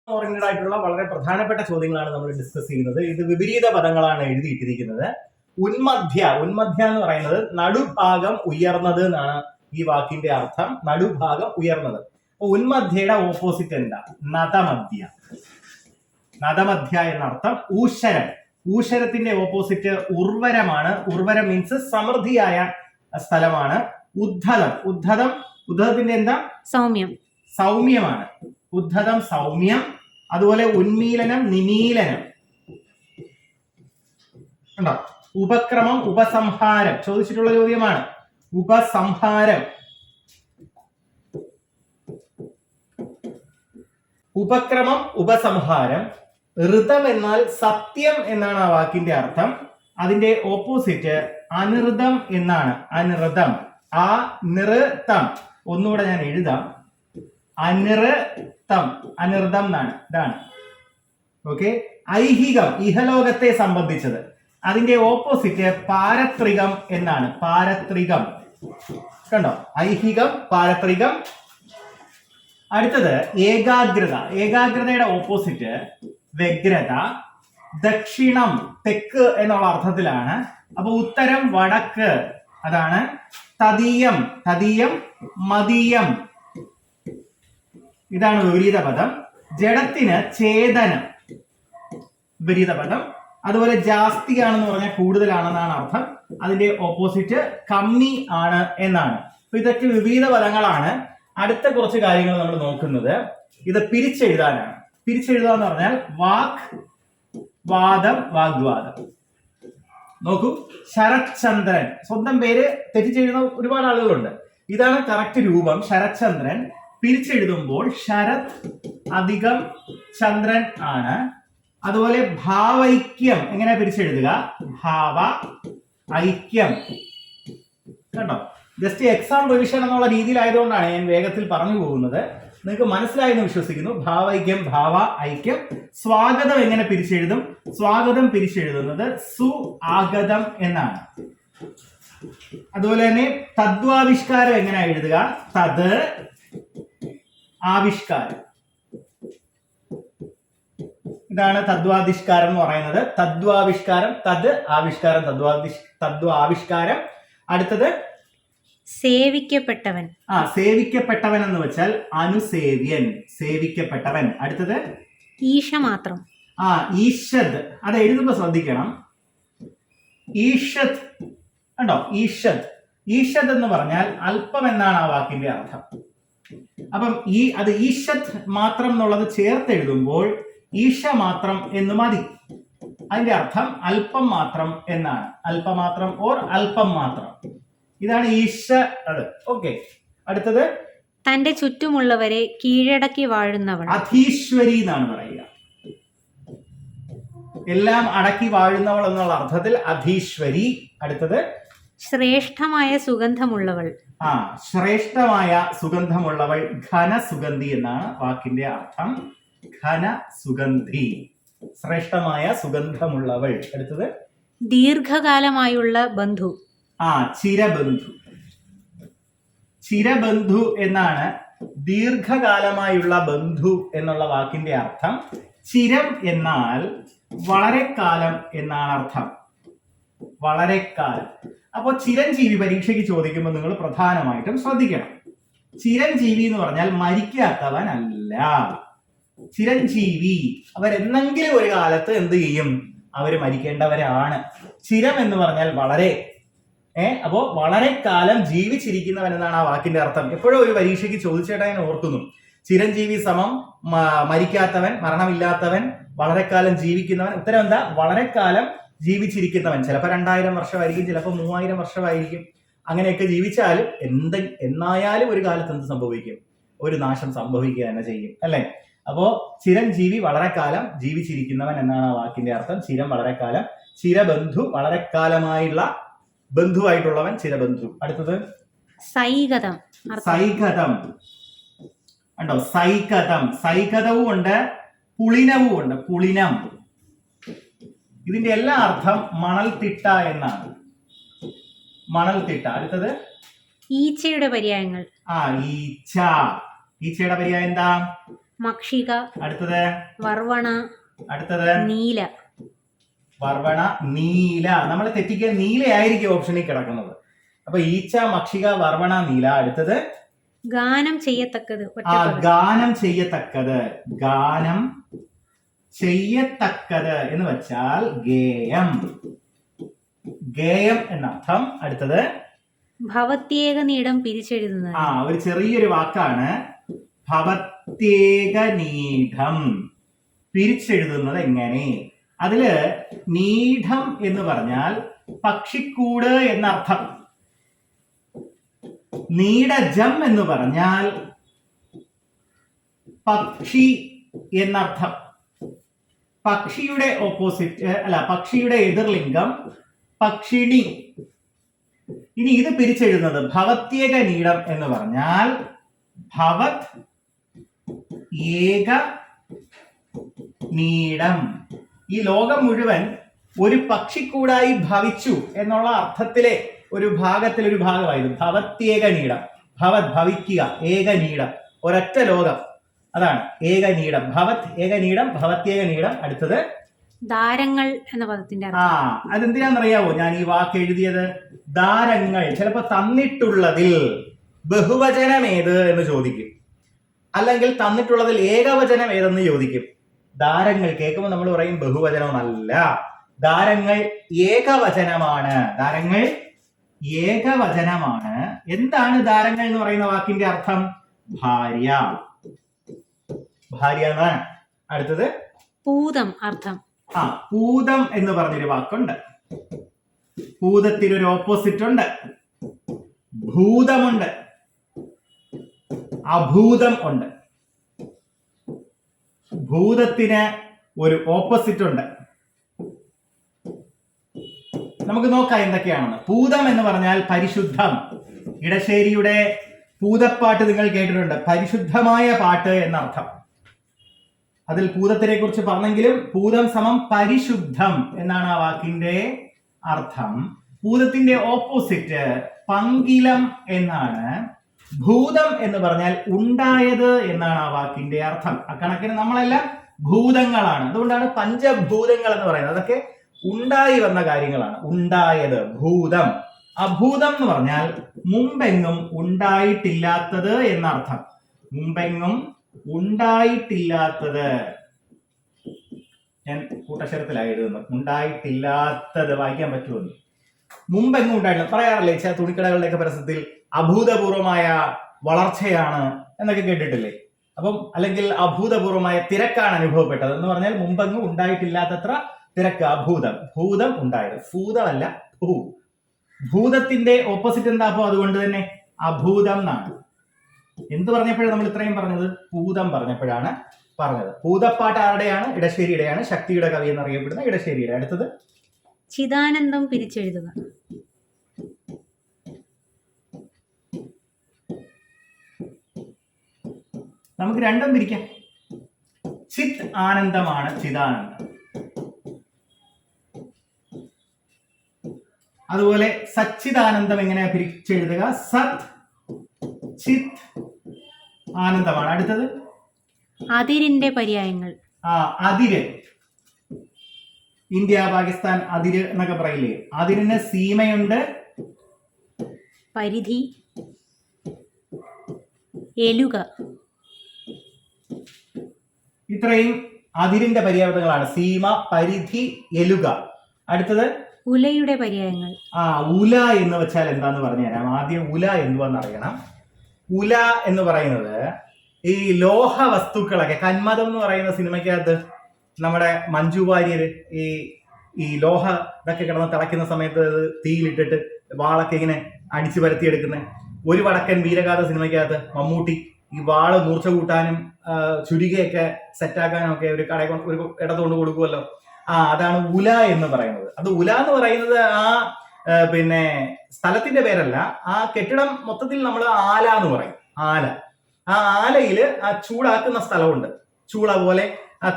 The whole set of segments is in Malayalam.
ഓറിയന്റഡ് ആയിട്ടുള്ള വളരെ പ്രധാനപ്പെട്ട ചോദ്യങ്ങളാണ് നമ്മൾ ഡിസ്കസ് ചെയ്യുന്നത്. ഇത് വിപരീത പദങ്ങളാണ് എഴുതിയിട്ടിരിക്കുന്നത്. ഉന്മധ്യ എന്ന് പറയുന്നത് നടുഭാഗം ഉയർന്നത് എന്നാണ് ഈ വാക്കിന്റെ അർത്ഥം. നടുഭാഗം ഉയർന്നത്. അപ്പൊ ഉന്മധ്യയുടെ ഓപ്പോസിറ്റ് എന്താ? നതമധ്യ. നതമധ്യ എന്നർത്ഥം ഊഷരം. ഊഷരത്തിന്റെ ഓപ്പോസിറ്റ് ഉർവരമാണ്. ഉർവരം മീൻസ് സമൃദ്ധിയായ സ്ഥലമാണ്. ഉദ്ധതത്തിന്റെ എന്താ? സൗമ്യം. സൗമ്യമാണ്. ഉദ്ധതം സൗമ്യം. അതുപോലെ ഉന്മീലനം നിമീലനം ഉണ്ടോ? ഉപക്രമം ഉപസംഹാരം ചോദിച്ചിട്ടുള്ള ചോദ്യമാണ്. ഉപസംഹാരം, ഉപക്രമം ഉപസംഹാരം. ഋതം എന്നാൽ സത്യം എന്നാണ് ആ വാക്കിന്റെ അർത്ഥം. അതിന്റെ ഓപ്പോസിറ്റ് അനിർതം എന്നാണ്. അനിർതം. അനിർതം. ഒന്നുകൂടെ ഞാൻ എഴുതാം. അനിർതം. അനിർതം എന്നാണ്. ഇതാണ്. ഓക്കെ. ഐഹികം, ഇഹലോകത്തെ സംബന്ധിച്ചത്. അതിന്റെ ഓപ്പോസിറ്റ് പാരത്രികം എന്നാണ്. പാരത്രികം. കണ്ടോ? ഐഹികം, പാരത്രികം. അടുത്തത് ഏകാഗ്രത. ഏകാഗ്രതയുടെ ഓപ്പോസിറ്റ് വ്യഗ്രത. ദക്ഷിണം തെക്ക് എന്നുള്ള അർത്ഥത്തിലാണ്. അപ്പൊ ഉത്തരം വടക്ക്. അതാണ് തദീയം. തദീയം മദീയം. ഇതാണ് വിപരീത പദം. ജഡത്തിന് ചേതനം വിപരീത പദം. അതുപോലെ ജാസ്തിയാണെന്ന് പറഞ്ഞാൽ കൂടുതലാണെന്നാണ് അർത്ഥം. അതിന്റെ ഓപ്പോസിറ്റ് കമ്മി ആണ് എന്നാണ്. അപ്പൊ ഇതൊക്കെ വിപരീത പദങ്ങളാണ്. അടുത്ത കുറച്ച് കാര്യങ്ങൾ നമ്മൾ നോക്കുന്നത് ഇത് പിരിച്ചെഴുതാനാണ്. പിരിച്ചെഴുതുക എന്ന് പറഞ്ഞാൽ വാക്, വാദം, വാഗ്വാദം. നോക്കൂ, ശരത് ചന്ദ്രൻ. സ്വന്തം പേര് തെറ്റിച്ചെഴുതുന്ന ഒരുപാട് ആളുകളുണ്ട്. ഇതാണ് കറക്റ്റ് രൂപം. ശരത് ചന്ദ്രൻ. പിരിച്ചെഴുതുമ്പോൾ ശരത് അധികം ചന്ദ്രൻ ആണ്. അതുപോലെ ഭാവൈക്യം എങ്ങനെ പിരിച്ചെഴുതുക? ഭാവ ഐക്യം. കണ്ടോ? ജസ്റ്റ് എക്സാം റിവിഷൻ എന്നുള്ള രീതിയിലായതുകൊണ്ടാണ് ഞാൻ വേഗത്തിൽ പറഞ്ഞു പോകുന്നത്. നിങ്ങൾക്ക് മനസ്സിലായെന്ന് വിശ്വസിക്കുന്നു. ഭാവൈക്യം, ഭാവ ഐക്യം. സ്വാഗതം എങ്ങനെ പിരിച്ചെഴുതും? സ്വാഗതം പിരിച്ചെഴുതുന്നത് സു ആഗതം എന്നാണ്. അതുപോലെ തന്നെ തദ്വാവിഷ്കാരം എങ്ങനെ എഴുതുക? തത് ആവിഷ്കാരം. ഇതാണ് തദ്വാദിഷ്കാരം എന്ന് പറയുന്നത്. തദ്വാവിഷ്കാരം, തത് ആവിഷ്കാരം, തദ്വാവിഷ്കാരം. അടുത്തത് സേവിക്കപ്പെട്ടവൻ. സേവിക്കപ്പെട്ടവൻ എന്ന് വെച്ചാൽ അനുസേവ്യൻ. സേവിക്കപ്പെട്ടവൻ. അടുത്തത് ഈശമാത്രം. ഈഷദ്. അത് എഴുതുമ്പോ ശ്രദ്ധിക്കണം. ഈഷദ് കണ്ടോ? ഈഷദ്. ഈഷദ് എന്ന് പറഞ്ഞാൽ അല്പം എന്നാണ് ആ വാക്കിന്റെ അർത്ഥം. അപ്പം അത് ഈഷദ് മാത്രം എന്നുള്ളത് ചേർത്ത് എഴുതുമ്പോൾ ഈശ മാത്രം എന്ന് മതി. അതിന്റെ അർത്ഥം അല്പം മാത്രം എന്നാണ്. അല്പമാത്രം ഓർ അല്പം മാത്രം. ഇതാണ് ഈശ. അത് ഓക്കെ. അടുത്തത് തന്റെ ചുറ്റുമുള്ളവരെ കീഴടക്കി വാഴുന്നവൾ. അധീശ്വരി എന്നാണ് പറയുക. എല്ലാം അടക്കി വാഴുന്നവൾ എന്നുള്ള അർത്ഥത്തിൽ അധീശ്വരി. അടുത്തത് ശ്രേഷ്ഠമായ സുഗന്ധമുള്ളവൾ. ശ്രേഷ്ഠമായ സുഗന്ധമുള്ളവൾ. ഘനസുഗന്ധി എന്നാണ് വാക്കിന്റെ അർത്ഥം. ഘനസുഗന്ധി, ശ്രേഷ്ഠമായ സുഗന്ധമുള്ളവൾ. അടുത്തത് ദീർഘകാലമായുള്ള ബന്ധു. ചിരബന്ധു. ചിരബന്ധു എന്നാണ് ദീർഘകാലമായുള്ള ബന്ധു എന്നുള്ള വാക്കിന്റെ അർത്ഥം. ചിരം എന്നാൽ വളരെ കാലം എന്നാണ് അർത്ഥം. വളരെ കാലം. അപ്പോൾ ചിരഞ്ജീവി പരീക്ഷയ്ക്ക് ചോദിക്കുമ്പോൾ നിങ്ങൾ പ്രധാനമായിട്ടും ശ്രദ്ധിക്കണം. ചിരഞ്ജീവി എന്ന് പറഞ്ഞാൽ മരിക്കാത്തവൻ അല്ല. ചിരഞ്ജീവി അവരെന്തെങ്കിലും ഒരു കാലത്ത് എന്ത് ചെയ്യും? അവര് മരിക്കേണ്ടവരാണ്. ചിരം എന്ന് പറഞ്ഞാൽ വളരെ. അപ്പോ വളരെ കാലം ജീവിച്ചിരിക്കുന്നവൻ എന്നാണ് ആ വാക്കിന്റെ അർത്ഥം. എപ്പോഴും ഒരു പരീക്ഷയ്ക്ക് ചോദിച്ചേട്ടാ ഞാൻ ഓർക്കുന്നു. ചിരഞ്ജീവി സമം മരിക്കാത്തവൻ, മരണമില്ലാത്തവൻ, വളരെ കാലം ജീവിക്കുന്നവൻ. ഉത്തരം എന്താ? വളരെ കാലം ജീവിച്ചിരിക്കുന്നവൻ. ചിലപ്പോൾ 2000 വർഷമായിരിക്കും, ചിലപ്പോൾ 3000 വർഷമായിരിക്കും. അങ്ങനെയൊക്കെ ജീവിച്ചാലും എന്നായാലും ഒരു കാലത്ത് എന്ത് സംഭവിക്കും? ഒരു നാശം സംഭവിക്കുക തന്നെ ചെയ്യും, അല്ലെ? അപ്പോ ചിരഞ്ജീവി വളരെ കാലം ജീവിച്ചിരിക്കുന്നവൻ എന്നാണ് ആ വാക്കിന്റെ അർത്ഥം. ചിരം വളരെ കാലം. ചിരബന്ധു വളരെ കാലമായുള്ള ബന്ധുവായിട്ടുള്ളവൻ ചിരബന്ധു. അടുത്തത് സൈകതം. സൈകതം ഉണ്ടോ? സൈകതം. സൈകതവും ഉണ്ട്, പുളിനവും ഉണ്ട്. പുളിനം. ഇതിന്റെ എല്ലാ അർത്ഥം മണൽത്തിട്ട എന്നാണ്. മണൽത്തിട്ട. അടുത്തത് ഈച്ചയുടെ പര്യായങ്ങൾ. ഈച്ച. ഈച്ചയുടെ പര്യായം എന്താ? മക്ഷിക, അടുത്തത് വർവണ, അടുത്തത് നീല. വർവണ, നീല. നമ്മൾ തെറ്റിക്കുക നീലയായിരിക്കും ഓപ്ഷനിൽ കിടക്കുന്നത്. അപ്പൊ ഈച്ച, മക്ഷിക, വർവണ, നീല. അടുത്തത് ഗാനം ചെയ്യത്തക്കത്. ആ ഒറ്റപ്പദം. ഗാനം ചെയ്യത്തക്കത്. ഗാനം ചെയ്യത്തക്കത് എന്ന് വെച്ചാൽ ഗേയം. ഗേയം എന്നർത്ഥം. അടുത്തത് ഭവത്യേക നീടം പിരിച്ചെഴുതുന്നത്. ഒരു ചെറിയൊരു വാക്കാണ് ഭവത്യേകനീഢം. പിരിച്ചെഴുതുന്നത് എങ്ങനെ? അതില് നീഢം എന്ന് പറഞ്ഞാൽ പക്ഷിക്കൂട് എന്നർത്ഥം. നീടജം എന്ന് പറഞ്ഞാൽ പക്ഷി എന്നർത്ഥം. പക്ഷിയുടെ ഓപ്പോസിറ്റ് പക്ഷിയുടെ എതിർലിംഗം പക്ഷിണി. ഇനി ഇത് പിരിച്ചെഴുതുന്നത് ഭവത്യേക നീടം എന്ന് പറഞ്ഞാൽ ഭവത് ഏക നീടം. ഈ ലോകം മുഴുവൻ ഒരു പക്ഷിക്കൂടായി ഭവിച്ചു എന്നുള്ള അർത്ഥത്തിലെ ഒരു ഭാഗമായിരുന്നു ഭവത്യേക നീടം. ഭവത് ഭവിക്കുക, ഏക നീടം, ഒരൊറ്റ ലോകം. അതാണ് ഏക നീടം. ഭവത് ഏക നീടം, ഭവത്യേക നീടം. അടുത്തത് ദാരങ്ങൾ എന്ന പദത്തിന്റെ അർത്ഥം. അതെന്തിനാണെന്നറിയാവോ ഞാൻ ഈ വാക്ക് എഴുതിയത്? ദാരങ്ങൾ. ചിലപ്പോ തന്നിട്ടുള്ളതിൽ ബഹുവചനം ഏത് എന്ന് ചോദിക്കും, അല്ലെങ്കിൽ തന്നിട്ടുള്ളതിൽ ഏകവചനം ഏതെന്ന് ചോദിക്കും. ദാരങ്ങൾ കേൾക്കുമ്പോൾ നമ്മൾ പറയും ബഹുവചനമല്ല, ദാരങ്ങൾ ഏകവചനമാണ്. ദാരങ്ങൾ ഏകവചനമാണ്. എന്താണ് ദാരങ്ങൾ എന്ന് പറയുന്ന വാക്കിന്റെ അർത്ഥം? ഭാര്യ. ഭാര്യ എന്നാണ്. അടുത്തത് പൂതം. അർത്ഥം പൂതം എന്ന് പറഞ്ഞൊരു വാക്കുണ്ട്. പൂതത്തിനൊരു ഓപ്പോസിറ്റ് ഉണ്ട്. ഭൂതമുണ്ട്, അഭൂതം ഉണ്ട്. ഭൂതത്തിന് ഒരു ഓപ്പോസിറ്റ് ഉണ്ട്. നമുക്ക് നോക്കാം എന്തൊക്കെയാണെന്ന്. പൂതം എന്ന് പറഞ്ഞാൽ പരിശുദ്ധം. ഇടശ്ശേരിയുടെ പൂതപ്പാട്ട് നിങ്ങൾ കേട്ടിട്ടുണ്ട്. പരിശുദ്ധമായ പാട്ട് എന്നർത്ഥം. അതിൽ പൂതത്തിനെ കുറിച്ച് പറഞ്ഞെങ്കിലും പൂതം സമം പരിശുദ്ധം എന്നാണ് ആ വാക്കിന്റെ അർത്ഥം. പൂതത്തിന്റെ ഓപ്പോസിറ്റ് പങ്കിലം എന്നാണ്. ഭൂതം എന്ന് പറഞ്ഞാൽ ഉണ്ടായത് എന്നാണ് ആ വാക്കിന്റെ അർത്ഥം. അക്കണക്കിന് നമ്മളെല്ലാം ഭൂതങ്ങളാണ്. അതുകൊണ്ടാണ് പഞ്ചഭൂതങ്ങൾ എന്ന് പറയുന്നത്. അതൊക്കെ ഉണ്ടായി വന്ന കാര്യങ്ങളാണ്. ഉണ്ടായത് ഭൂതം. അഭൂതം എന്ന് പറഞ്ഞാൽ മുമ്പെങ്ങും ഉണ്ടായിട്ടില്ലാത്തത് എന്നർത്ഥം. മുമ്പെങ്ങും ഉണ്ടായിട്ടില്ലാത്തത്. ഞാൻ കൂട്ടക്ഷരത്തിലായി എഴുതുന്നത്. ഉണ്ടായിട്ടില്ലാത്തത് വായിക്കാൻ പറ്റുമെന്ന്. മുമ്പെങ്ങും ഉണ്ടായിട്ടില്ല പറയാറില്ലേ ചില തുണിക്കടകളുടെയൊക്കെ പരസ്യത്തിൽ അഭൂതപൂർവമായ വളർച്ചയാണ് എന്നൊക്കെ കേട്ടിട്ടില്ലേ? അപ്പം അല്ലെങ്കിൽ അഭൂതപൂർവമായ തിരക്കാണ് അനുഭവപ്പെട്ടത് എന്ന് പറഞ്ഞാൽ മുമ്പെങ്ങും ഉണ്ടായിട്ടില്ലാത്തത്ര തിരക്ക്. അഭൂതം. ഭൂതം ഉണ്ടായത്. ഭൂതമല്ല, ഭൂ. ഭൂതത്തിന്റെ ഓപ്പോസിറ്റ് എന്താ? അപ്പൊ അതുകൊണ്ട് തന്നെ അഭൂതം എന്നാണ്. എന്ത് പറഞ്ഞപ്പോഴാണ് നമ്മൾ ഇത്രയും പറഞ്ഞത്? പൂതം പറഞ്ഞപ്പോഴാണ് പറഞ്ഞത്. പൂതപ്പാട്ട് ആരുടെയാണ്? ഇടശ്ശേരിയുടെയാണ്. ശക്തിയുടെ കവി എന്നറിയപ്പെടുന്ന ഇടശ്ശേരിയുടെ. അടുത്തത് ചിദാനന്ദം പിരിച്ചെഴുതുക. നമുക്ക് രണ്ടും പിരിക്കാം. ചിത് ആനന്ദമാണ് ചിദാനന്ദം. അതുപോലെ സച്ചിദാനന്ദം എങ്ങനെയാ പിരിച്ചെഴുതുക? സത് ചിത് ആനന്ദമാണ്. അടുത്തത് അതിരിന്റെ പര്യായങ്ങൾ. അതിര്. ഇന്ത്യ പാകിസ്ഥാൻ അതിര് എന്നൊക്കെ പറയില്ലേ? അതിരിന് സീമയുണ്ട്, പരിധി, എലുക. ഇത്രയും അതിരിന്റെ പര്യായങ്ങളാണ്. സീമ, പരിധി, എലുക. അടുത്തത് ഉലയുടെ പര്യായങ്ങൾ. ഉല എന്ന് വെച്ചാൽ എന്താന്ന് പറഞ്ഞുതരാം. ആദ്യം ഉല എന്തുവാന്ന് അറിയണം. ഉല എന്ന് പറയുന്നത് ഈ ലോഹ വസ്തുക്കളൊക്കെ, കന്മദം എന്ന് പറയുന്ന സിനിമയ്ക്കകത്ത് നമ്മുടെ മഞ്ജു വാര്യര് ഈ ലോഹ ഇതൊക്കെ കിടന്ന് തിളയ്ക്കുന്ന സമയത്ത് തീയിലിട്ടിട്ട് വാളൊക്കെ ഇങ്ങനെ അടിച്ചു പരത്തിയെടുക്കുന്ന ഒരു വടക്കൻ വീരഗാഥ സിനിമയ്ക്കകത്ത് മമ്മൂട്ടി ഈ വാള് മൂർച്ച കൂട്ടാനും ചുരികയൊക്കെ സെറ്റാക്കാനും ഒക്കെ ഒരു ഒരു ഇടത്തുകൊണ്ട് കൊടുക്കുമല്ലോ. അതാണ് ഉല എന്ന് പറയുന്നത്. അത് ഉല എന്ന് പറയുന്നത് പിന്നെ സ്ഥലത്തിന്റെ പേരല്ല. ആ കെട്ടിടം മൊത്തത്തിൽ നമ്മൾ ആല എന്ന് പറയും. ആല. ആലയില് ചൂടാക്കുന്ന സ്ഥലമുണ്ട്. ചൂള പോലെ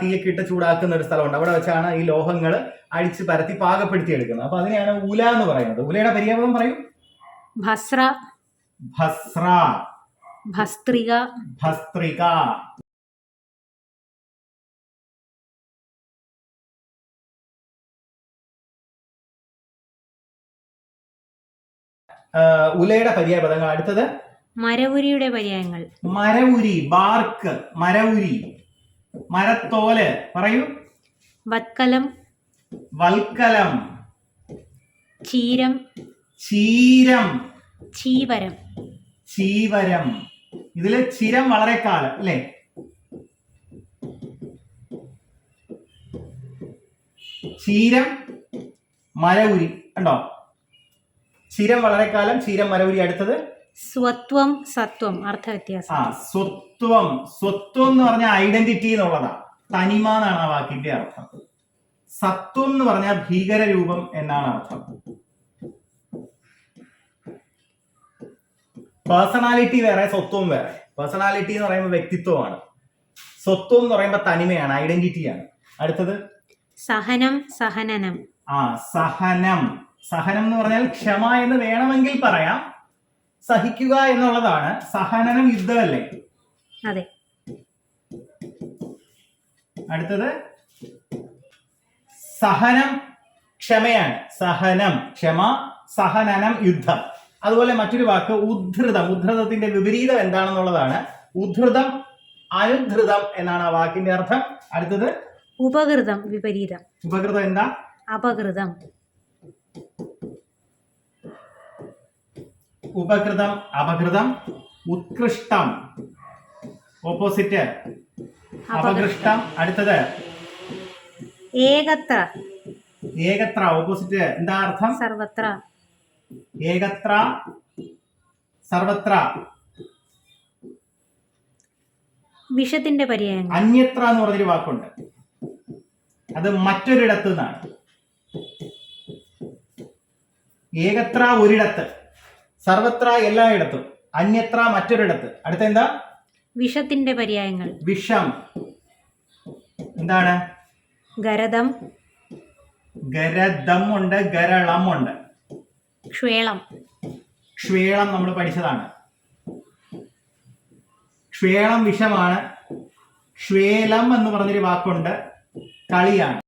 തീയൊക്കെ ഇട്ട് ചൂടാക്കുന്ന ഒരു സ്ഥലമുണ്ട്. അവിടെ വെച്ചാണ് ഈ ലോഹങ്ങൾ അടിച്ച് പരത്തി പാകപ്പെടുത്തി എടുക്കുന്നത്. അപ്പൊ അതിനെയാണ് ഉല എന്ന് പറയുന്നത്. ഉലയുടെ പര്യാപദം പറയും. ഭസ്ര, ഭസ്ര, ഭസ്ത്രിക, ഭസ്ത്രിക. ഉലയുടെ പര്യായ പദങ്ങൾ. അടുത്തത് മരവുരിയുടെ പര്യായങ്ങൾ. മരവുരി, ബാർക്ക്, മരവുരി. മരത്തോല്, പറയൂ. വത്കലം, വൽക്കലം, ചീരം, ചീരം, ചീവരം. ചീവരം. ഇതില് ചിരം വളരെ കാലം അല്ലെ? ചീരം, മരവുരി കണ്ടോ? ചിരം വളരെ കാലം, ചീരം, മരവുരി. അടുത്തത് സ്വത്വം, സത്വം. അർത്ഥവ്യത്യാസം. സ്വത്വം. സ്വത്വം എന്ന് പറഞ്ഞാൽ ഐഡന്റിറ്റി എന്നുള്ളതാ, തനിമ എന്നാണ് ആ വാക്കിന്റെ അർത്ഥം. സത്വം എന്ന് പറഞ്ഞാൽ ഭീകര രൂപം എന്നാണ് അർത്ഥം. പേഴ്സണാലിറ്റി വേറെ, സ്വത്വം വേറെ. പേഴ്സണാലിറ്റി എന്ന് പറയുമ്പോൾ വ്യക്തിത്വമാണ്, സ്വത്വം എന്ന് പറയുമ്പോൾ തനിമയാണ്, ഐഡന്റിറ്റിയാണ്. അടുത്തത് സഹനം, സഹനനം. സഹനം. സഹനം എന്ന് പറഞ്ഞാൽ ക്ഷമ എന്ന് വേണമെങ്കിൽ പറയാം, സഹിക്കുക എന്നുള്ളതാണ്. സഹനനം യുദ്ധമല്ലേ? അതെ. അടുത്തത് സഹനം ക്ഷമയാണ്. സഹനം ക്ഷമ, സഹനനം യുദ്ധം. അതുപോലെ മറ്റൊരു വാക്ക് ഉദ്ധൃതം. ഉദ്ധൃതത്തിന്റെ വിപരീതം എന്താണെന്നുള്ളതാണ്. ഉദ്ധൃതം, അനുദ്ധൃതം എന്നാണ് ആ വാക്കിന്റെ അർത്ഥം. അടുത്തത് ഉപകൃതം, വിപരീതം. ഉപകൃതം എന്താ? അപകൃതം. ഉപകൃതം, അപകൃതം. ഉത്കൃഷ്ടം, ഓപ്പോസിറ്റ് അപകൃഷ്ടം. അടുത്തത് ഏകത്ര. ഏകത്ര, ഓപ്പോസിറ്റ് എന്താ അർത്ഥം? സർവത്ര. ഏകത്ര, സർവത്ര. വിഷത്തിന്റെ പര്യായങ്ങൾ. അന്യത്ര എന്ന് പറഞ്ഞൊരു വാക്കുണ്ട്, അത് മറ്റൊരിടത്ത് നിന്നാണ്. ഏകത്ര ഒരിടത്ത്, സർവത്ര എല്ലായിടത്തും, അന്യത്ര മറ്റൊരിടത്ത്. അടുത്ത എന്താ? വിഷത്തിന്റെ പര്യായങ്ങൾ. വിഷം എന്താണ്? ഗരദം. ഗരദം ഉണ്ട്, ഗരളം ഉണ്ട്. ക്ഷേളം. ക്ഷേളം നമ്മൾ പഠിച്ചതാണ്. ക്ഷേളം വിഷമാണ്. ക്ഷേലം എന്ന് പറഞ്ഞൊരു വാക്കുണ്ട്, കളിയാണ്.